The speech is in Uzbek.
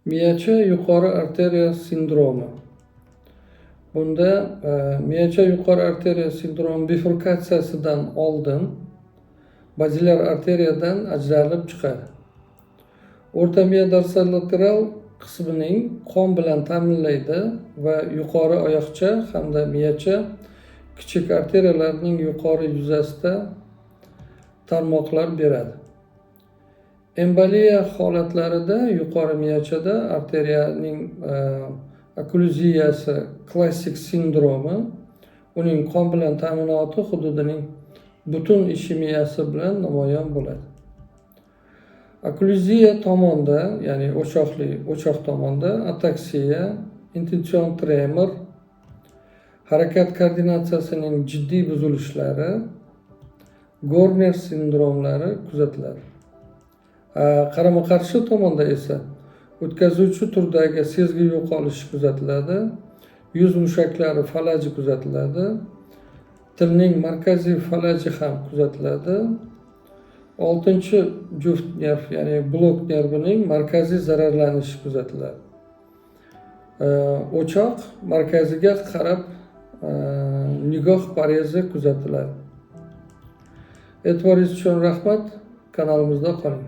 Miyacha yuqori arteriya sindromi. Bunda miyacha yuqori arteriya sindromi bifurkatsiyasidan oldin bazilar arteriyadan ajralib chiqadi. O'rta miya dorsolateral qismining qon bilan ta'minlaydi va yuqori oyoqcha hamda miyacha kichik arteriyalarning yuqori yuzasida tarmoqlar beradi. Emboliya holatlarida yuqori miyachada arteriyaning okklyuziyasi klassik sindromi uning qon bilan ta'minoti hududining butun ishemiyasi bilan namoyon bo'ladi. Okklyuziya tomonda, ya'ni o'choq tomonda ataksiya, intentsion tremor, harakat koordinatsiyasining jiddiy buzilishlari, Gorner sindromlari kuzatiladi. Qarama-qarshi tomonda esa o'tkazuvchi turdagi sezgi yo'qolishi kuzatiladi, yuz mushaklari falaji kuzatiladi, tilning markaziy falaji ham kuzatiladi. 6-juft nerv, ya'ni blok nervining markaziy zararlanishi kuzatiladi. O'choq markaziga qarab nigoh parezi kuzatiladi. E'tiboringiz uchun rahmat. Kanalimizda qoling.